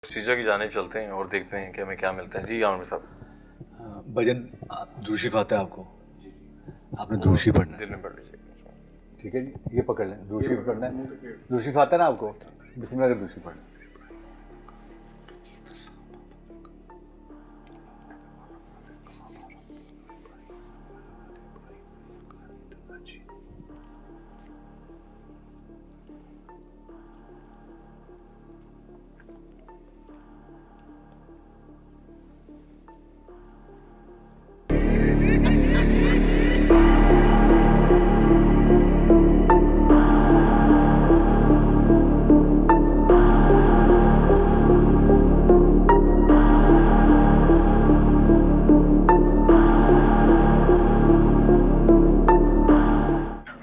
शीशा की जाने चलते हैं और देखते हैं कि हमें क्या मिलता है। जी आमिर साहब, भजन दूरशीफ आता है आपको? आपने दूरशीफ पढ़ना है, दिल में पढ़ लीजिए। ठीक है जी। ये पकड़ लें, दूरशीफ पढ़ना है। दूरशीफ आता है ना आपको? बिस्मिल्लाह का दूरशीफ पढ़ना।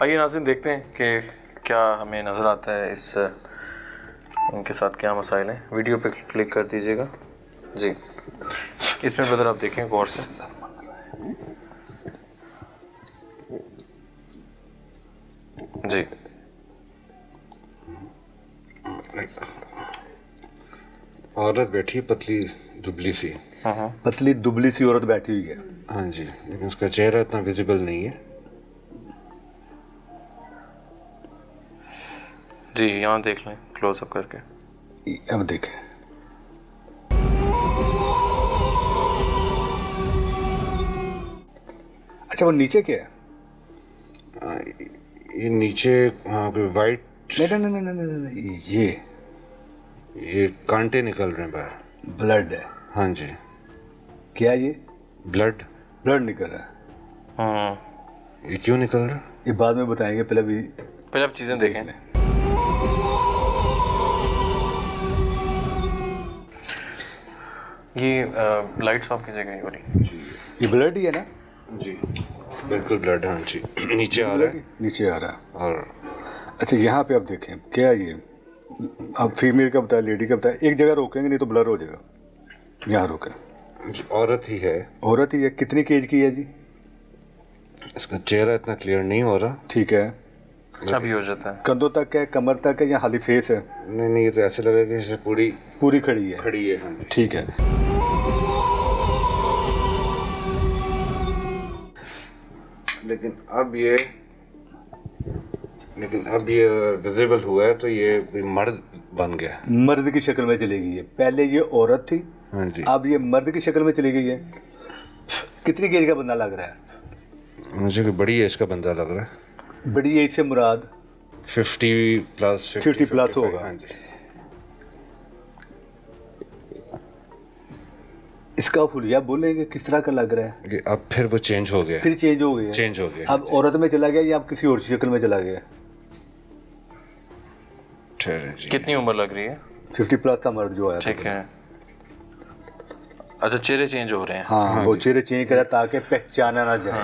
आइए नाज़रीन, देखते हैं कि क्या हमें नज़र आता है। इनके साथ क्या मसाइल हैं। वीडियो पे क्लिक कर दीजिएगा जी। इसमें ब्रदर आप देखें गौर से। जी औरत बैठी पतली दुबली सी। पतली दुबली सी औरत बैठी हुई है। हाँ जी, लेकिन उसका चेहरा इतना विजिबल नहीं है। जी, यहाँ देख लें क्लोजअप करके। अब देखें, अच्छा वो नीचे क्या है? ये नीचे कोई वाइट, नहीं नहीं नहीं नहीं नहीं नहीं, ये कांटे निकल रहे हैं बाहर। ब्लड है। हाँ जी, क्या ये? ब्लड ब्लड निकल रहा है। ये क्यों निकल रहा है? ये बाद में बताएंगे, पहले आप चीज़ें देखें। ये लाइट्स ऑफ कीजिएगा ये वाली। जी ये ब्लड ही है ना? जी, बिल्कुल ब्लड। हाँ जी, नीचे आ रहा है। नीचे आ रहा है। और अच्छा यहाँ पे आप देखें क्या ये, आप फीमेल का बताया, लेडी का बताया। एक जगह रोकेंगे नहीं तो ब्लर हो जाएगा। यहाँ रोकें जी, औरत ही है। औरत ही है। कितनी केज की है जी? इसका चेहरा इतना क्लियर नहीं हो रहा। ठीक है। अभी हो जाता है। कंधों तक है, कमर तक है या खाली फेस है? नहीं नहीं, ये तो ऐसे लगा कि जैसे पूरी खड़ी है। खड़ी है। हाँ जी, ठीक है। लेकिन अब ये विजिबल हुआ है तो ये मर्द बन गया। मर्द की शक्ल में चली गई है। पहले ये औरत थी, हाँ जी, अब ये मर्द की शक्ल में चली गई है। कितनी एज का बंदा लग रहा है? मुझे कोई बड़ी एज का बंदा लग रहा है। बड़ी एज से मुराद 50 प्लस 50 प्लस होगा। हाँ जी। इसका हुलिया बोलेंगे किस तरह का लग रहा है? कि अब फिर वो चेंज हो गया। फिर चेंज हो गया। चेंज हो गया। अब औरत में चला गया या अब किसी और शक्ल में चला गया? ठहरे जी, कितनी उम्र लग रही है? 50 प्लस का मर्द जो आया था। ठीक है। अच्छा, चेहरे चेंज हो रहे हैं। हाँ, वो चेहरे चेंज करा ताकि पहचाना ना जाए।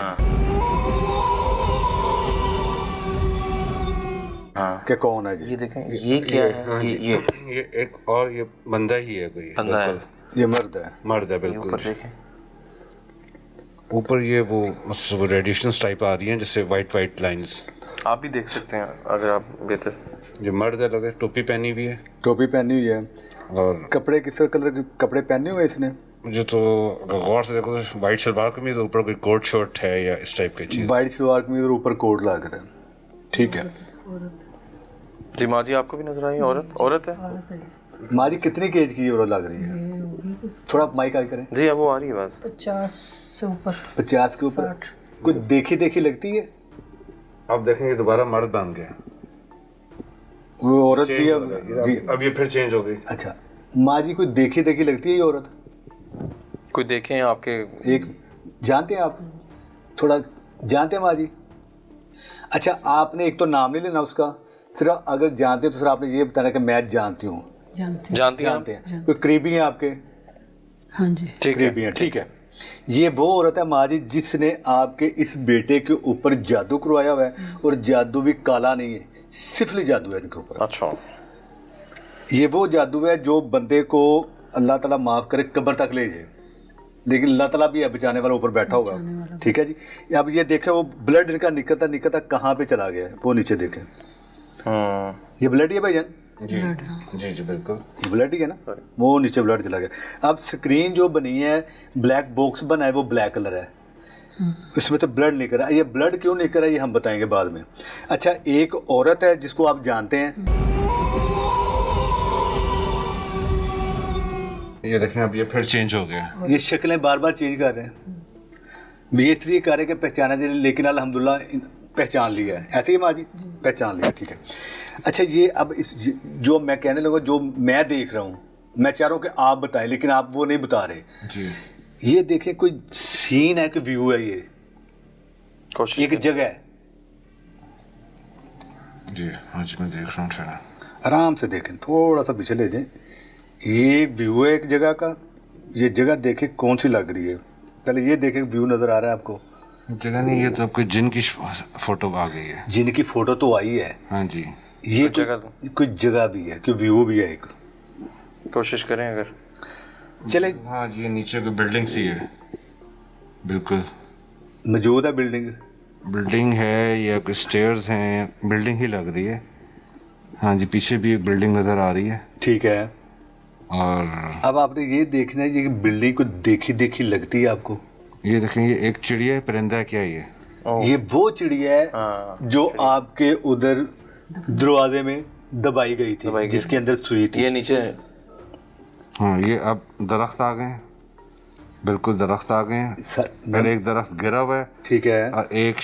हाँ। कि कौन है जी? ये देखें, ये क्या है? हाँ जी, ये एक और ये बंदा ही है कोई। बंदा है। ये मर्द है। मर्द है ये बिल्कुल। ऊपर देखें। ऊपर ये वो रेडिएशंस टाइप आ रही हैं, जैसे वाइट लाइंस। आप भी देख सकते हैं अगर आप बेहतर। ये मर्द है, लगे टोपी पहनी हुई है। टोपी पहनी हुई है। और कपड़े किस कलर के कपड़े पहने हुए इसने? मुझे तो अगर गौर से देखो तो वाइट सलवार कमीज, ऊपर कोई कोट शर्ट है या इस टाइप की चीज। वाइट सलवार कमीज और ऊपर कोट लग रहा है। ठीक है जी। माँ जी, आपको भी नजर आई औरत है? मारी कितनी केज की औरत लग रही है? थोड़ा माइक आगे करें जी, अब वो आ रही है बस। 50 से ऊपर। 50 के ऊपर। कुछ देखी लगती है। अब देखेंगे दोबारा मर्द बन गया। वो औरत भी अब ये फिर चेंज हो गई। अच्छा माँ जी, कोई देखी लगती है ये औरत? कोई देखें आपके? एक जानते हैं आप? थोड़ा जानते हैं माँ जी? अच्छा, आपने एक तो नाम नहीं लेना उसका, सिर्फ अगर जानते हैं तो सिर्फ आपने ये बताना कि मैं जानती हूँ। जानती हैं? कोई करीबी हैं आपके? हाँ जी, ठीक है। करीबी हैं। ठीक है। ये वो औरत है माँ जी जिसने आपके इस बेटे के ऊपर जादू करवाया हुआ है, और जादू भी काला नहीं है, सिफली जादू है इनके ऊपर। अच्छा। ये वो जादू है जो बंदे को अल्लाह ताला माफ़ करे कब्र तक ले जाए, लेकिन अल्लाह ताला भी है बचाने वाला ऊपर बैठा होगा। ठीक है जी। अब ये देखें, वो ब्लड इनका निकलता कहाँ पे चला गया है, वो नीचे देखें। ये ब्लड ही है भाईजान। जी ब्लड, हाँ। जी जी बिल्कुल ये ब्लड ही है ना, वो नीचे ब्लड चला गया। अब स्क्रीन जो बनी है, ब्लैक बॉक्स बना है, वो ब्लैक कलर है, इसमें तो ब्लड नहीं कर रहा। ये ब्लड क्यों नहीं कर रहा ये हम बताएंगे बाद में। अच्छा, एक औरत है जिसको आप जानते हैं, ये देखें अब ये फिर चेंज हो गया। ये शक्लें बार बार चेंज कर रहे हैं। ये इसलिए कर रहे हैं कि पहचाना जाए, लेकिन अल्हम्दुलिल्लाह पहचान लिया है। ऐसे ही माँ जी पहचान लिया, ठीक है। अच्छा, ये अब इस जो मैं कहने लगा, जो मैं देख रहा हूँ, मैं चाह रहा हूँ कि आप बताएं, लेकिन आप वो नहीं बता रहे। जी ये देखिए, कोई सीन है कि व्यू है, ये कोशिश एक जगह है। जी आज मैं देख रहा हूँ थोड़ा। आराम से देखें, थोड़ा सा पीछे ले जाएं। ये व्यू है एक जगह का, ये जगह देखें कौन सी लग रही है। पहले ये देखें, व्यू नज़र आ रहा है आपको? जगह नहीं, ये तो कोई जिन की फोटो आ गई है। जिनकी फोटो तो आई है, हाँ जी। ये कोई कोई जगह भी है, कोई व्यू भी है एक। कोशिश करें अगर चले, हाँ जी, ये नीचे कोई बिल्डिंग सी है, बिल्कुल मौजूद है बिल्डिंग। बिल्डिंग है या कोई स्टेयर्स हैं, बिल्डिंग ही लग रही है। हाँ जी, पीछे भी एक बिल्डिंग नज़र आ रही है। ठीक है, और अब आपने ये देखना है, ये बिल्डिंग को देखी देखी लगती है आपको। ये देखें, ये एक चिड़िया है, परिंदा है क्या ये? ये वो चिड़िया है हाँ, जो आपके उधर दरवाजे में दबाई गई थी, दबाई गई जिसके अंदर सुई थी। ये नीचे हाँ, ये अब दरख्त आ गए हैं, बिल्कुल दरख्त आ गए हैं। पहले एक दरख्त गिरा हुआ है, ठीक है, और एक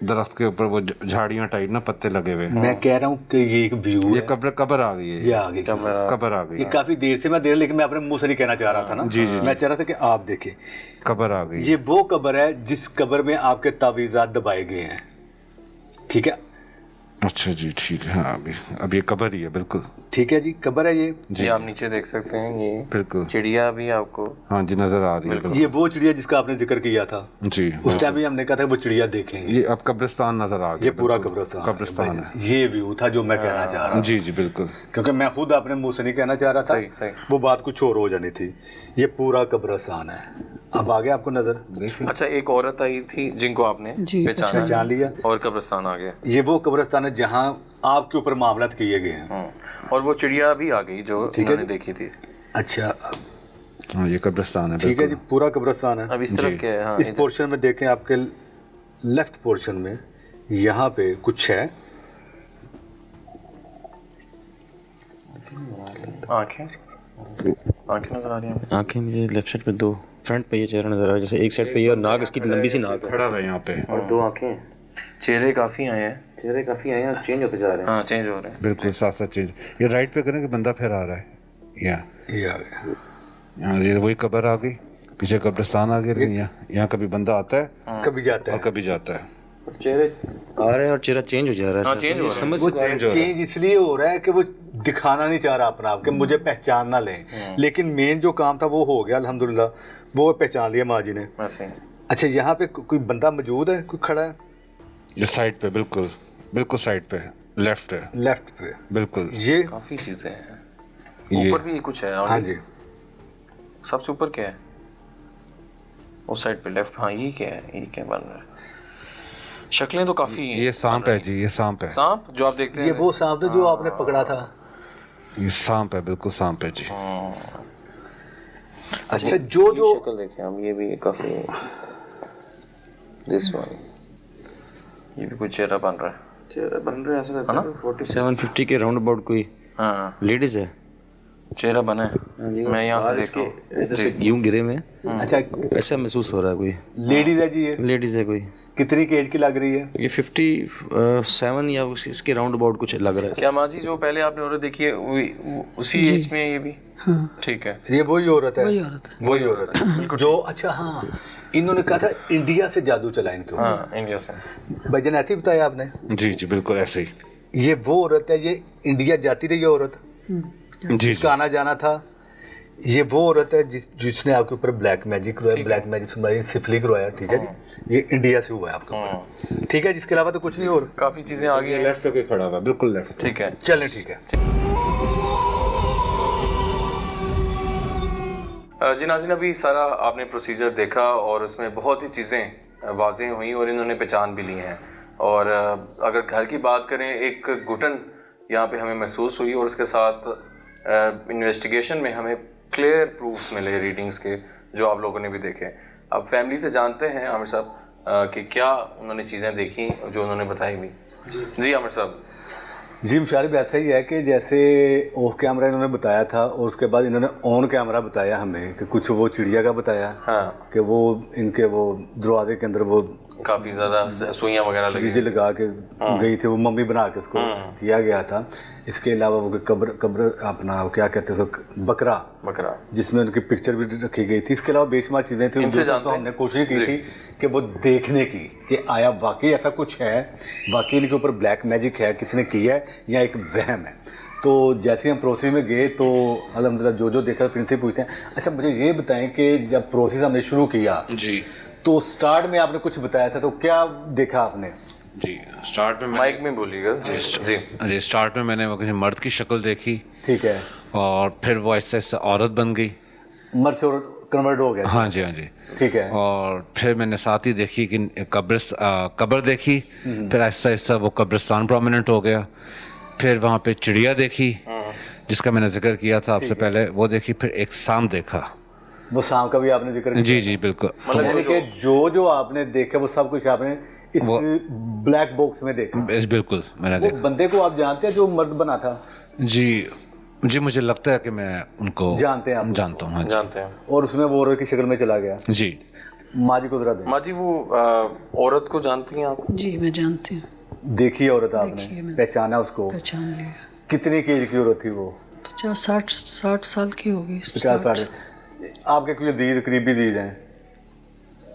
दरख्त के ऊपर वो झाड़ियाँ टाइप ना पत्ते लगे हुए हैं। मैं कह रहा हूँ कि ये एक व्यू ये है। कब्र आ गई है, ये आ गई, कब्र आ गई ये है, काफी देर से मैं दे रहा, लेकिन मैं अपने मुंह से नहीं कहना चाह रहा था ना। जी, जी, मैं चाह रहा था कि आप देखें। कब्र आ गई। ये वो कब्र है जिस कब्र में आपके तावीज़ात दबाए गए हैं, ठीक है। अच्छा जी, ठीक है। हाँ, अब ये कब्र ही है, बिल्कुल ठीक है जी, कब्र है ये। जी आप नीचे देख सकते हैं, ये बिल्कुल। चिड़िया भी आपको हाँ जी, नजर आ रही है, बिल्कुल। ये वो चिड़िया जिसका आपने जिक्र किया था, जी, उस टाइम भी हमने कहा था वो चिड़िया देखेंगे। ये अब कब्रिस्तान नजर आ गया। ये पूरा बिल्कुल। कब्रिस्तान है। ये व्यू था जो मैं कहना चाह रहा था, जी जी बिल्कुल। क्योंकि मैं खुद अपने मुंह से नहीं कहना चाह रहा था, सही, सही। वो बात कुछ और हो जानी थी। ये पूरा कब्रिस्तान है। अब आगे आपको नजर, अच्छा, एक औरत आई थी जिनको आपने जी, पहचान लिया। और कब्रिस्तान आ गया। ये वो कब्रिस्तान है जहाँ आपके ऊपर मामलात किए गए हैं। और वो चिड़िया भी आ गई जो ठीक है उन्होंने देखी थी। अच्छा, हाँ, ये कब्रिस्तान है, ठीक है जी, बिल्कुल। पूरा कब्रिस्तान है। अब इस तरफ क्या है? हाँ, इस पोर्शन में देखें, आपके लेफ्ट पोर्शन में यहाँ पे कुछ है। आंखें नजर आ रही हैं। आंखें मुझे लेफ्ट साइड पे दो, फ्रंट पे ये चेहरा नजर आ रहा है, जैसे एक साइड पे ये और नाक इसकी लंबी सी नाक है। खड़ा है यहाँ पे, और दो आंखें, चेहरे काफी आए हैं, चेंज होते जा रहे हैं। हाँ चेंज हो रहे हैं। बिल्कुल साथ साथ चेंज। ये राइट पे करें कि बंदा फिर आ रहा है। ये आ गया। यहाँ ये वही कब्र आ गई, पीछे कब्रिस्तान आ गया, लेकिन यहाँ कभी बंदा आता है कभी जाता और है। कभी जाता है। चेहरे आ रहे हैं और चेहरा चेंज हो जा रहा है। हाँ, चेंज हो रहा है। समझ वो से बाहर- चेंज इसलिए हो रहा है कि वो दिखाना नहीं चाह रहा अपना आप, कि मुझे पहचान ना लें, लेकिन मेन जो काम था वो हो गया अल्हम्दुलिल्लाह, वो पहचान लिया माँ जी ने। वैसे ही। अच्छा, यहाँ पे कोई बंदा मौजूद है, कोई खड़ा है? ये साइड पे, बिल्कुल बिल्कुल साइड पे, लेफ्ट है, लेफ्ट पे बिल्कुल। ये, काफी चीजें हैं। ये ऊपर भी कुछ है। हाँ जी, सबसे ऊपर क्या है? उस साइड पे लेफ्ट। हाँ, ये क्या है? ये क्या बन रहा है? शक्लें तो काफी ये सांप है जी, ये सांप है, सांप जो आप देखते हैं। ये वो सांप था जो आपने पकड़ा था। ये सांप है, बिल्कुल सांप है जी। अच्छा, जो जो शक्ल देखें हम, ये भी काफी दिस वन, ये भी कुछ चेहरा बन रहा है। चेहरा बन रहा है, ऐसा लगता है है 4750 के राउंड अबाउट कोई हाँ, लेडीज है। चेहरा बना है। मैं यहाँ से देख रहा हूँ। इधर से यूं गिरे में अच्छा, ऐसा महसूस हो रहा है, कोई लेडीज है जी ये? लेडीज है कोई। कितनी एज की लग रही है? ये 57 या इसके राउंड अबाउट कुछ लग रहा है। क्या माँ जी जो पहले आपने औरत देखी है उसी एज में ये भी? हाँ, ठीक है। ये वही औरत है? वही औरत है। वही औरत है जो, अच्छा हाँ, इन्होंने कहा था इंडिया से जादू चला इनके ऊपर। हाँ, इंडिया से। भाईजान ऐसे ही बताया आपने? जी जी बिल्कुल ऐसे ही। ये वो औरत है, ये इंडिया जाती रही है औरत, जी जिसका आना जाना था। ये वो औरत है जिसने आपके ऊपर ब्लैक मैजिक करवाया, ब्लैक मैजिक से सिफली करवाया, ठीक है जी। ये इंडिया से हुआ है आपके ऊपर, ठीक है। जिसके अलावा तो कुछ नहीं और। काफी चीजें आ गई ये हैं। लेफ्ट पे कोई खड़ा हुआ, बिल्कुल लेफ्ट। ठीक है। चलें, ठीक है। जी नाज़रीन, अभी सारा आपने प्रोसीजर देखा और उसमें बहुत सी चीज़ें वाज़ेह हुई और इन्होंने पहचान भी ली हैं। और अगर घर की बात करें, एक घुटन यहाँ पे हमें महसूस हुई, और उसके साथ इन्वेस्टिगेशन में हमें क्लियर प्रूफ्स मिले रीडिंग्स के, जो आप लोगों ने भी देखे। अब फैमिली से जानते हैं आमिर साहब कि क्या उन्होंने चीज़ें देखी जो उन्होंने बताई भी। जी आमिर साहब। जी मुशारिफ ऐसा ही है कि जैसे ऑफ कैमरा इन्होंने बताया था और उसके बाद इन्होंने ऑन कैमरा बताया हमें कि कुछ वो चिड़िया का बताया, हाँ, कि वो इनके वो दरवाजे के अंदर वो काफ़ी ज़्यादा सुइयाँ वगैरह लगी चीजें लगा के गई थी, वो मम्मी बना के उसको किया गया था। इसके अलावा वो कब्र अपना वो क्या कहते हैं उसको, बकरा जिसमें उनकी पिक्चर भी रखी गई थी। इसके अलावा बेशुमार चीज़ें थी जो तो हमने कोशिश की थी कि वो देखने की कि आया वाकई ऐसा कुछ है, वाकई इनके ऊपर ब्लैक मैजिक है, किसी ने किया है या एक वहम है। तो जैसे हम प्रोसेस में गए तो अल्हम्दुलिल्लाह जो देखा प्रिंस से पूछते हैं। अच्छा मुझे ये बताएं कि जब प्रोसेस हमने शुरू किया जी, तो स्टार्ट में आपने कुछ बताया था, तो क्या देखा आपने? जी स्टार्ट में माइक में बोलिएगा। जी जी स्टार्ट में मैंने वो किसी मर्द की शक्ल देखी, ठीक है, और फिर वो ऐसे ऐसे औरत बन गई, मर्द से औरत कन्वर्ट हो गया। हाँ जी हाँ जी, ठीक है, और फिर मैंने साथ ही देखी कि कब्र देखी, फिर ऐसा ऐसा वो कब्रिस्तान प्रोमिनेंट हो गया। फिर वहाँ पे चिड़िया देखी जिसका मैंने जिक्र किया था आपसे पहले, वो देखी। फिर एक सांप देखा, वो सांप का भी आपने जिक्र किया। जी जी बिल्कुल। मतलब यानी कि जो आपने देखा वो सब कुछ आपने इस ब्लैक बॉक्स में देखा। बिल्कुल मैंने वो देखा। बंदे को आप जानते हैं जो मर्द बना था? जी जी मुझे लगता है कि मैं उनको जानते हैं आप? जानता हूँ, हाँ जी। जानते हैं। और उसमें वो औरत की शक्ल में चला गया। जी माँ जी को जरा दें। माँ जी वो औरत को जानती हैं आप? जी मैं जानती हूँ, देखी औरत देखी है आपने, मैंने। पहचाना उसको? पहचान लिया। कितनी की एज की औरत थी वो? 50-60 साल की होगी। 50 साल। आपके कोई अजीज करीबी अजीज हैं?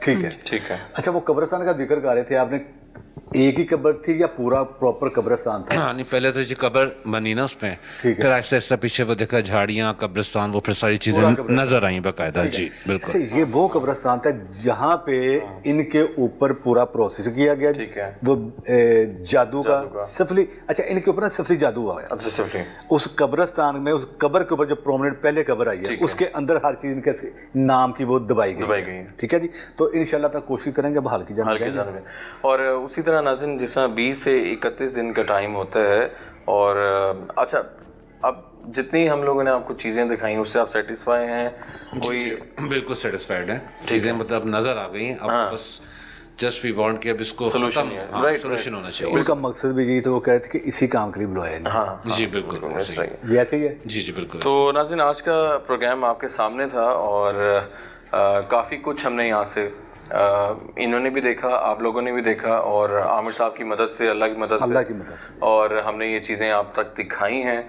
ठीक है, ठीक है। अच्छा वो कब्रिस्तान का जिक्र कर रहे थे आपने, एक ही कब्र थी या पूरा प्रॉपर कब्रिस्तान था? हाँ नहीं, पहले तो जी कब्र बनी ना उसमें, ठीक है। फिर ऐसे ऐसा पीछे वो देखा झाड़ियाँ, कब्रिस्तान, वो फिर सारी चीजें पूरा कब्रिस्तान। नजर आई बाकायदा। जी बिल्कुल। अच्छा ये वो कब्रिस्तान था जहाँ पे इनके ऊपर पूरा प्रोसेस किया गया। ठीक है। वो जादू का सफली, अच्छा इनके ऊपर ना सफली जादू आया। अच्छा सफली। उस कब्रिस्तान में उस कब्र के ऊपर जो प्रोमिनेंट पहले कब्र आई है ठीक है। उसके अंदर हर चीज इनके नाम की वो दबाई दबाई गई गई है। है। ठीक है जी, तो इंशाल्लाह तक कोशिश करेंगे अब हाल की हाल के जाने में। और उसी तरह नाज़रीन जिस तरह 20 से 31 दिन का टाइम होता है, और अच्छा अब जितनी हम लोगों ने आपको चीज़ें दिखाई उससे आप सेटिस्फाई हैं? कोई बिल्कुल सेटिस्फाइड है, चीजें मतलब नजर आ गई। अब बस जस्ट वी वांट कि अब इसको Solution खत्म, ही है। हाँ, Right, solution right. होना चाहिए। उनका मकसद भी यही था, वो कह रहे थे कि इसी काम के लिए बुलाया है। हाँ जी बिल्कुल ऐसे ही। सही। ये ऐसे ही है। जी जी बिल्कुल। तो नाज़रीन आज का प्रोग्राम आपके सामने था, और काफ़ी कुछ हमने यहाँ से इन्होंने भी देखा, आप लोगों ने भी देखा, और आमिर साहब की मदद से, अल्लाह की मदद से, और हमने ये चीज़ें आप तक दिखाई हैं।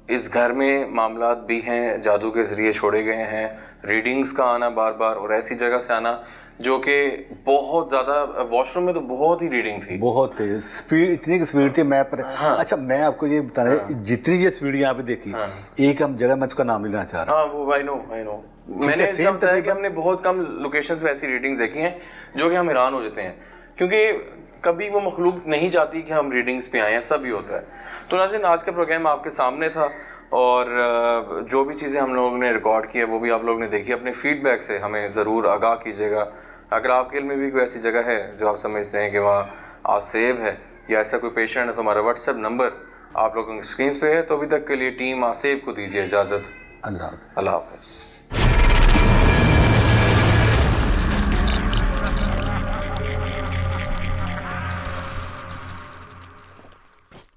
इस घर में मामलात भी हैं, जादू के ज़रिए छोड़े गए हैं, रीडिंग्स का आना बार बार, और ऐसी जगह से आना जो कि बहुत ज़्यादा, वॉशरूम में तो बहुत ही रीडिंग थी, बहुत तेज स्पीड, इतनी की स्पीड थी मैं पर। अच्छा मैं आपको ये बता रहा जितनी ये स्पीड यहाँ पे देखी, एक हम जगह मैं उसका नाम नहीं लेना चाह रहा। हाँ वो आई नो मैंने ऐसा बताया कि हमने बहुत कम लोकेशंस पे ऐसी रीडिंग्स देखी हैं जो कि हम हैरान हो जाते हैं, क्योंकि कभी वो मखलूक नहीं चाहती कि हम रीडिंग्स पे आए, ऐसा भी होता है। तो नाज़रीन आज का प्रोग्राम आपके सामने था, और जो भी चीज़ें हम लोगों ने रिकॉर्ड की है वो भी आप लोगों ने देखी। अपने फीडबैक से हमें ज़रूर आगाह कीजिएगा। अगर आपके में भी कोई ऐसी जगह है जो आप समझते हैं कि वहाँ आज सेव है, या ऐसा कोई पेशेंट है, तो हमारा व्हाट्सएप नंबर आप लोगों की स्क्रीन पे है। तो अभी तक के लिए टीम आसेब को दीजिए इजाज़त। अल्लाह हाफ़िज़।